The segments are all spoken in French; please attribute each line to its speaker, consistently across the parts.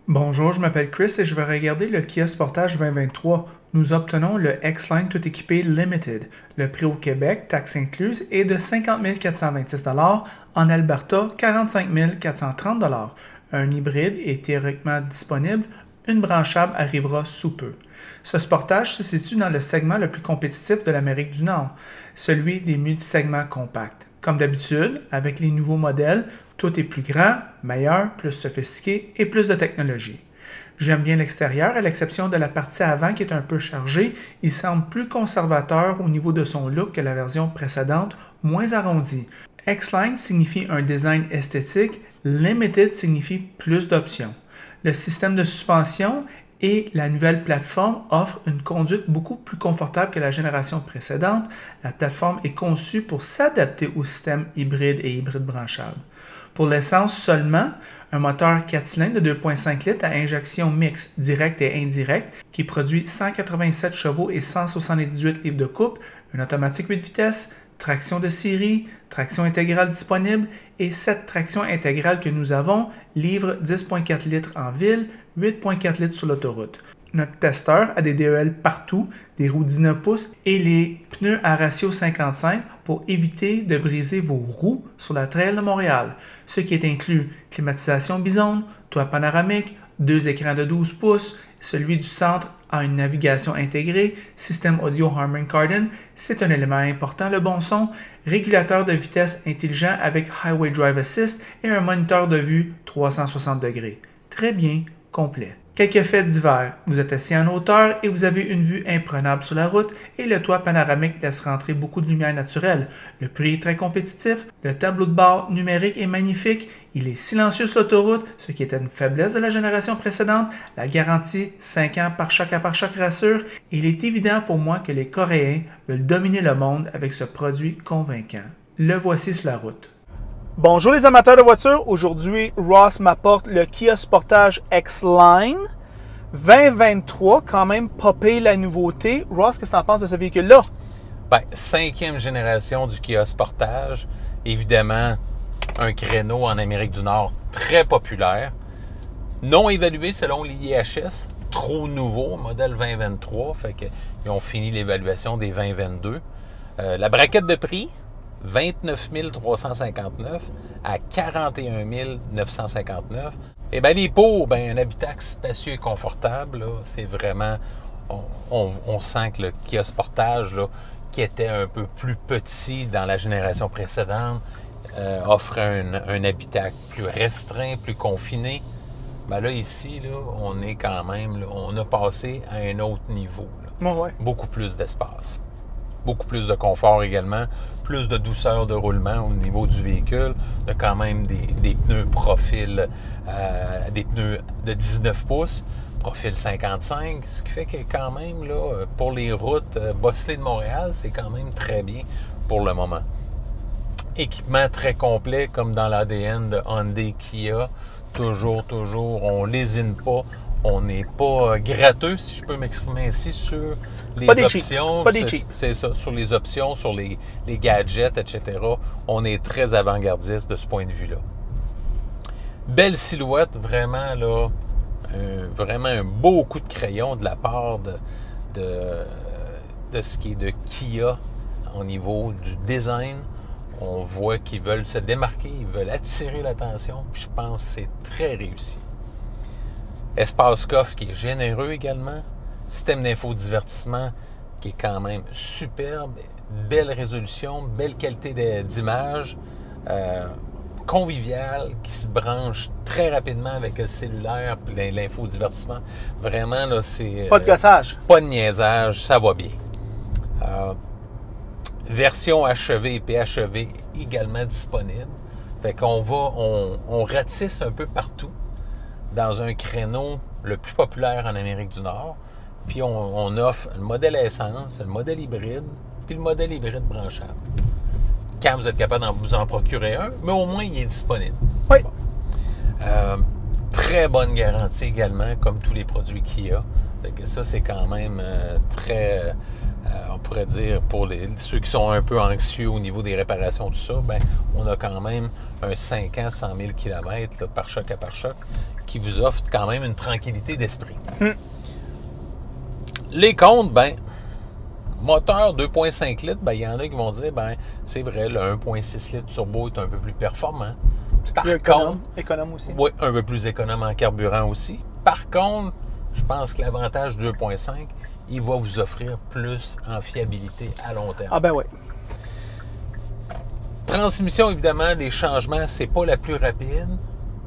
Speaker 1: Bonjour, je m'appelle Chris et je vais regarder le Kia Sportage 2023. Nous obtenons le X-Line tout équipé Limited. Le prix au Québec, taxes incluses, est de 50 426 $, en Alberta, 45 430 $. Un hybride est théoriquement disponible, une branchable arrivera sous peu. Ce Sportage se situe dans le segment le plus compétitif de l'Amérique du Nord, celui des multisegments compacts. Comme d'habitude, avec les nouveaux modèles, tout est plus grand, meilleur, plus sophistiqué et plus de technologie. J'aime bien l'extérieur, à l'exception de la partie avant qui est un peu chargée. Il semble plus conservateur au niveau de son look que la version précédente, moins arrondi. X-Line signifie un design esthétique, Limited signifie plus d'options. Le système de suspension et la nouvelle plateforme offrent une conduite beaucoup plus confortable que la génération précédente. La plateforme est conçue pour s'adapter au système hybride et hybride branchable. Pour l'essence seulement, un moteur 4 cylindres de 2,5 litres à injection mixte, directe et indirecte, qui produit 187 chevaux et 178 livres de couple, une automatique 8 vitesses, traction de série, traction intégrale disponible et cette traction intégrale que nous avons livre 10,4 litres en ville, 8,4 litres sur l'autoroute. Notre testeur a des DEL partout, des roues 19 pouces et les pneus à ratio 55 pour éviter de briser vos roues sur la trail de Montréal. Ce qui est inclus, climatisation bisonne, toit panoramique, 2 écrans de 12 pouces, celui du centre a une navigation intégrée, système audio Harman Kardon, c'est un élément important, le bon son, régulateur de vitesse intelligent avec Highway Drive Assist et un moniteur de vue 360 degrés. Très bien, complet. Quelques faits divers. Vous êtes assis en hauteur et vous avez une vue imprenable sur la route et le toit panoramique laisse rentrer beaucoup de lumière naturelle. Le prix est très compétitif, le tableau de bord numérique est magnifique, il est silencieux sur l'autoroute, ce qui était une faiblesse de la génération précédente, la garantie 5 ans par choc à pare-choc rassure et il est évident pour moi que les Coréens veulent dominer le monde avec ce produit convaincant. Le voici sur la route. Bonjour les amateurs de voitures, aujourd'hui Ross m'apporte le Kia Sportage X-Line 2023, quand même popé la nouveauté. Ross, qu'est-ce que tu en penses de ce véhicule-là?
Speaker 2: Bien, 5e génération du Kia Sportage, évidemment un créneau en Amérique du Nord très populaire, non évalué selon l'IHS, trop nouveau, modèle 2023, fait qu'ils ont fini l'évaluation des 2022. La braquette de prix, 29 359 à 41 959. Et bien, les pots, un habitacle spacieux et confortable, là, c'est vraiment... On sent que le Kia Sportage, là, qui était un peu plus petit dans la génération précédente, offre un habitacle plus restreint, plus confiné. Ben là, ici, là, on est quand même... Là, on a passé à un autre niveau. Là.
Speaker 1: Ouais.
Speaker 2: Beaucoup plus d'espace. Beaucoup plus de confort également, plus de douceur de roulement au niveau du véhicule. Il y a quand même des pneus profil, des pneus de 19 pouces, profil 55, ce qui fait que quand même, là, pour les routes bosselées de Montréal, c'est quand même très bien pour le moment. Équipement très complet, comme dans l'ADN de Hyundai Kia. Toujours, on lésine pas. On n'est pas gratteux, si je peux m'exprimer ainsi, sur les options. C'est ça, sur les options, sur les gadgets, etc. On est très avant-gardiste de ce point de vue-là. Belle silhouette, vraiment, là, vraiment un beau coup de crayon de la part de ce qui est de Kia au niveau du design. On voit qu'ils veulent se démarquer, ils veulent attirer l'attention, puis je pense que c'est très réussi. Espace coffre qui est généreux également. Système d'infodivertissement qui est quand même superbe. Belle résolution, belle qualité d'image. Convivial, qui se branche très rapidement avec le cellulaire et l'infodivertissement. Vraiment, là, c'est...
Speaker 1: Pas de gossage.
Speaker 2: Pas de niaisage, ça va bien. Version achevée et PHEV également disponible. Fait qu'on on ratisse un peu partout dans un créneau le plus populaire en Amérique du Nord. Puis on offre le modèle à essence, le modèle hybride, puis le modèle hybride branchable. Quand vous êtes capable de vous en procurer un, mais au moins il est disponible.
Speaker 1: Oui.
Speaker 2: Bon. Très bonne garantie également, comme tous les produits Kia. Fait que ça, c'est quand même très... on pourrait dire, pour ceux qui sont un peu anxieux au niveau des réparations, tout ça, on a quand même un 5 ans, 100 000 km là, par choc à par choc qui vous offre quand même une tranquillité d'esprit. Les comptes, moteur 2.5 litres, il y en a qui vont dire, c'est vrai, le 1.6 litres turbo est un peu plus performant. Par contre,
Speaker 1: économe aussi.
Speaker 2: Oui, un peu plus économe en carburant aussi. Par contre, je pense que l'avantage 2.5, il va vous offrir plus en fiabilité à long terme.
Speaker 1: Ah ben oui.
Speaker 2: Transmission, évidemment, les changements, c'est pas la plus rapide.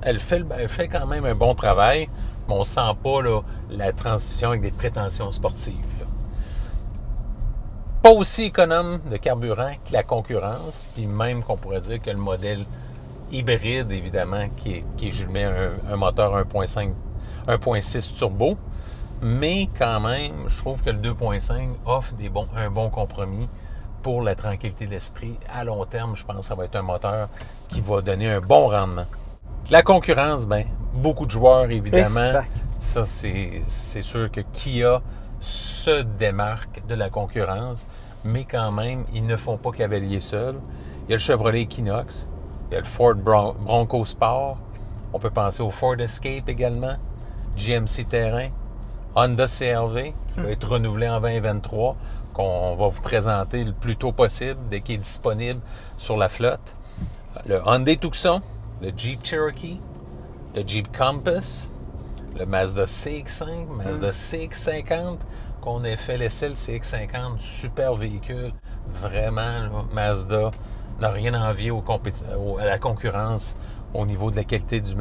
Speaker 2: Elle fait quand même un bon travail, mais on sent pas là, la transmission avec des prétentions sportives. Là. Pas aussi économe de carburant que la concurrence, puis même qu'on pourrait dire que le modèle hybride, évidemment, qui est je mets un moteur 1.6 turbo, mais quand même, je trouve que le 2.5 offre un bon compromis pour la tranquillité d'esprit. À long terme, je pense que ça va être un moteur qui va donner un bon rendement. La concurrence, beaucoup de joueurs, évidemment.
Speaker 1: Exact.
Speaker 2: Ça, c'est sûr que Kia se démarque de la concurrence, mais quand même, ils ne font pas cavalier seul. Il y a le Chevrolet Equinox, il y a le Ford Bronco Sport, on peut penser au Ford Escape également, GMC Terrain, Honda CR-V, qui va être renouvelé en 2023, qu'on va vous présenter le plus tôt possible, dès qu'il est disponible sur la flotte. Le Hyundai Tucson, le Jeep Cherokee, le Jeep Compass, le Mazda CX-5, Mazda CX-50, qu'on ait fait l'essai, le CX-50, super véhicule, vraiment, là, Mazda n'a rien à envier à la concurrence au niveau de la qualité du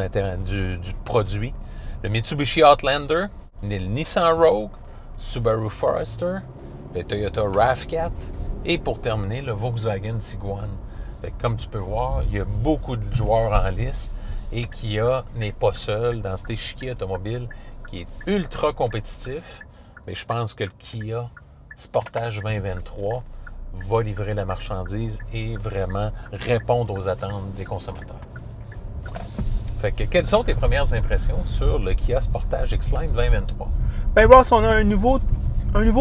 Speaker 2: produit. Le Mitsubishi Outlander, le Nissan Rogue, Subaru Forester, le Toyota RAV4 et pour terminer, le Volkswagen Tiguan. Fait que, comme tu peux voir, il y a beaucoup de joueurs en lice et Kia n'est pas seul dans cet échiquier automobile qui est ultra compétitif. Mais je pense que le Kia Sportage 2023 va livrer la marchandise et vraiment répondre aux attentes des consommateurs. Fait que, quelles sont tes premières impressions sur le Kia Sportage X-Line 2023?
Speaker 1: Ross, on a un nouveau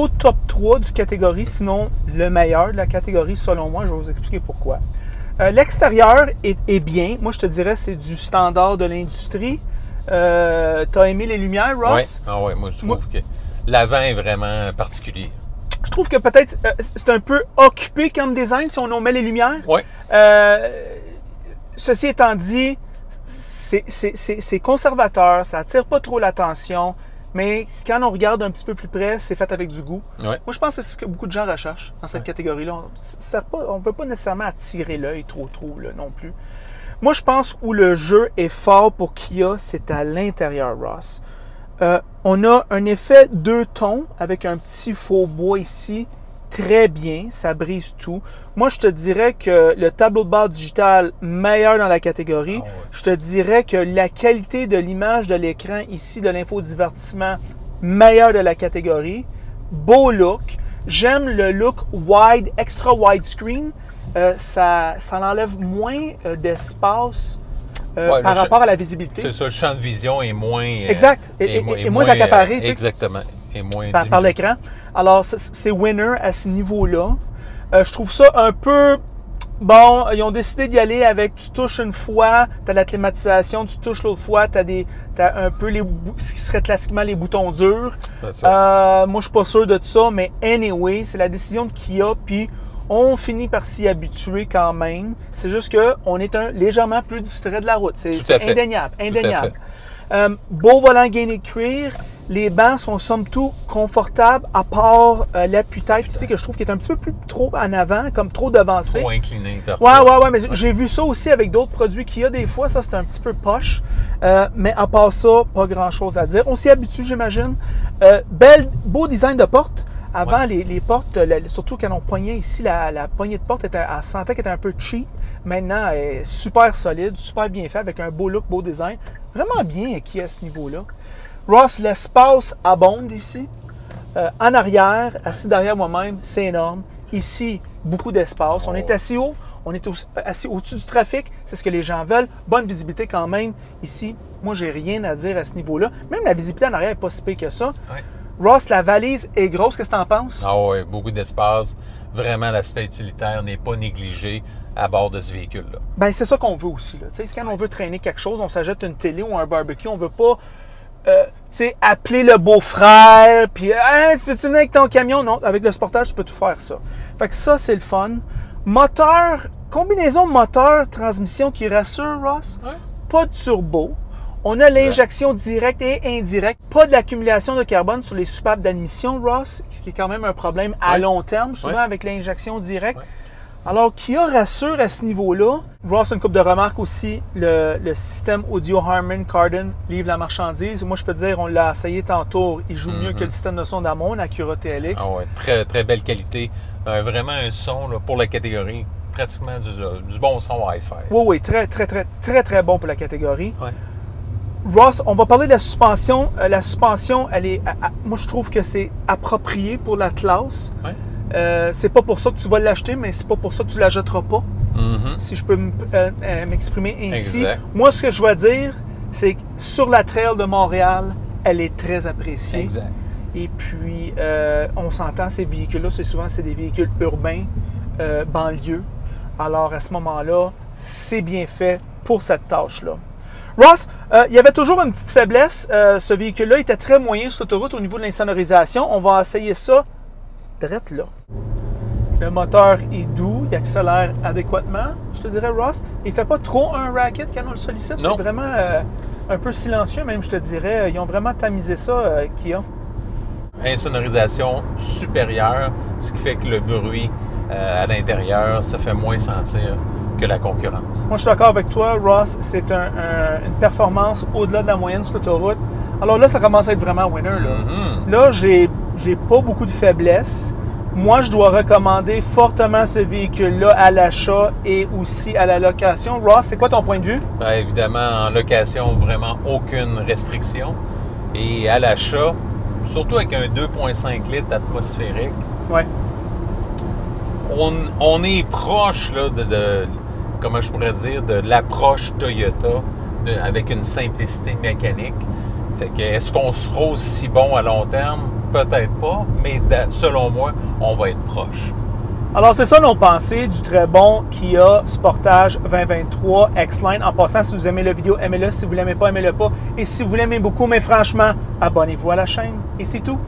Speaker 1: top 3 du catégorie, sinon le meilleur de la catégorie selon moi. Je vais vous expliquer pourquoi. L'extérieur est bien. Moi, je te dirais c'est du standard de l'industrie. T'as aimé les lumières, Ross?
Speaker 2: Oui, moi je trouve que l'avant est vraiment particulier.
Speaker 1: Je trouve que peut-être c'est un peu occupé comme design si on en met les lumières.
Speaker 2: Oui.
Speaker 1: Ceci étant dit, c'est conservateur, ça attire pas trop l'attention, mais quand on regarde un petit peu plus près, c'est fait avec du goût.
Speaker 2: Ouais.
Speaker 1: Moi, je pense que c'est ce que beaucoup de gens recherchent dans cette catégorie-là. On ne veut pas nécessairement attirer l'œil trop là, non plus. Moi, je pense où le jeu est fort pour Kia, c'est à l'intérieur, Ross. On a un effet 2 tons avec un petit faux bois ici. Très bien, ça brise tout. Moi, je te dirais que le tableau de bord digital, meilleur dans la catégorie. Je te dirais que la qualité de l'image de l'écran ici, de l'infodivertissement, meilleur de la catégorie. Beau look. J'aime le look wide, extra wide screen. Ça enlève moins d'espace par rapport à la visibilité.
Speaker 2: C'est ça, le champ de vision est moins...
Speaker 1: exact, et moins accaparé.
Speaker 2: Exactement, et moins
Speaker 1: par l'écran. Alors, c'est winner à ce niveau-là. Je trouve ça un peu... Bon, ils ont décidé d'y aller avec tu touches une fois, tu as la climatisation, tu touches l'autre fois, tu as un peu ce qui serait classiquement les boutons durs. Moi, je suis pas sûr de ça, mais anyway, c'est la décision de Kia, puis on finit par s'y habituer quand même. C'est juste qu'on est légèrement plus distrait de la route. C'est indéniable. Beau volant gainé de cuir. Les bancs sont somme toute confortables, à part l'appui-tête ici, que je trouve qu'il est un petit peu plus trop en avant, comme trop devancé.
Speaker 2: Trop incliné.
Speaker 1: Ouais, mais j'ai vu ça aussi avec d'autres produits qu'il y a des fois. Ça, c'est un petit peu poche. Mais à part ça, pas grand-chose à dire. On s'y habitue, j'imagine. Beau design de porte. Avant, les portes, surtout quand on poignait ici, la poignée de porte, elle sentait qu'elle était un peu cheap. Maintenant, elle est super solide, super bien fait, avec un beau look, beau design. Vraiment bien qui est à ce niveau-là. Ross, l'espace abonde ici. En arrière, assis derrière moi-même, c'est énorme. Ici, beaucoup d'espace. On est assis haut, on est assis au-dessus du trafic. C'est ce que les gens veulent. Bonne visibilité quand même. Ici, moi, j'ai rien à dire à ce niveau-là. Même la visibilité en arrière n'est pas si pire que ça.
Speaker 2: Ouais.
Speaker 1: Ross, la valise est grosse, qu'est-ce que tu en penses?
Speaker 2: Ah oui, beaucoup d'espace. Vraiment, l'aspect utilitaire n'est pas négligé à bord de ce véhicule-là.
Speaker 1: Ben c'est ça qu'on veut aussi. Là. Quand on veut traîner quelque chose, on s'achète une télé ou un barbecue, on veut pas appeler le beau-frère, puis tu peux-tu venir avec ton camion? Non, avec le Sportage, tu peux tout faire ça. Fait que ça, c'est le fun. Moteur, combinaison moteur-transmission qui rassure, Ross.
Speaker 2: Ouais.
Speaker 1: Pas de turbo. On a l'injection directe et indirecte. Pas de l'accumulation de carbone sur les soupapes d'admission, Ross, ce qui est quand même un problème à long terme, souvent avec l'injection directe. Ouais. Alors, Kia rassure à ce niveau-là. Ross, une couple de remarques aussi. Le système audio Harman Kardon livre la marchandise. Moi, je peux te dire, on l'a essayé tantôt. Il joue mieux que le système de son d'Amon, Acura TLX.
Speaker 2: Ah ouais, très, très belle qualité. Vraiment un son là, pour la catégorie. Pratiquement du bon son Wi-Fi.
Speaker 1: Oui, très, très, très, très, très bon pour la catégorie.
Speaker 2: Ouais.
Speaker 1: Ross, on va parler de la suspension. La suspension, elle est, moi, je trouve que c'est approprié pour la classe.
Speaker 2: Ouais.
Speaker 1: C'est pas pour ça que tu vas l'acheter, mais c'est pas pour ça que tu la jetteras pas. Si je peux m'exprimer ainsi.
Speaker 2: Exact.
Speaker 1: Moi, ce que je vais dire, c'est que sur la trail de Montréal, elle est très appréciée.
Speaker 2: Exact.
Speaker 1: Et puis, on s'entend, ces véhicules-là, c'est des véhicules urbains, banlieue. Alors, à ce moment-là, c'est bien fait pour cette tâche-là. Ross, il y avait toujours une petite faiblesse. Ce véhicule-là était très moyen sur l'autoroute au niveau de l'insonorisation. On va essayer ça direct là. Le moteur est doux, il accélère adéquatement, je te dirais, Ross. Il ne fait pas trop un racket quand on le sollicite. C'est vraiment un peu silencieux, même, je te dirais. Ils ont vraiment tamisé ça, Kia.
Speaker 2: Insonorisation supérieure, ce qui fait que le bruit à l'intérieur se fait moins sentir que la concurrence.
Speaker 1: Moi, je suis d'accord avec toi, Ross. C'est une performance au-delà de la moyenne sur l'autoroute. Alors là, ça commence à être vraiment winner. Là, j'ai pas beaucoup de faiblesse. Moi, je dois recommander fortement ce véhicule-là à l'achat et aussi à la location. Ross, c'est quoi ton point de vue?
Speaker 2: Bien, évidemment, en location, vraiment aucune restriction. Et à l'achat, surtout avec un 2,5 litres atmosphérique, on est proche là, comment je pourrais dire, de l'approche Toyota avec une simplicité mécanique. Fait que, est-ce qu'on sera aussi bon à long terme? Peut-être pas, mais selon moi, on va être proche.
Speaker 1: Alors, c'est ça nos pensées du très bon Kia Sportage 2023 X-Line. En passant, si vous aimez la vidéo, aimez-le. Si vous ne l'aimez pas, aimez-le pas. Et si vous l'aimez beaucoup, mais franchement, abonnez-vous à la chaîne. Et c'est tout.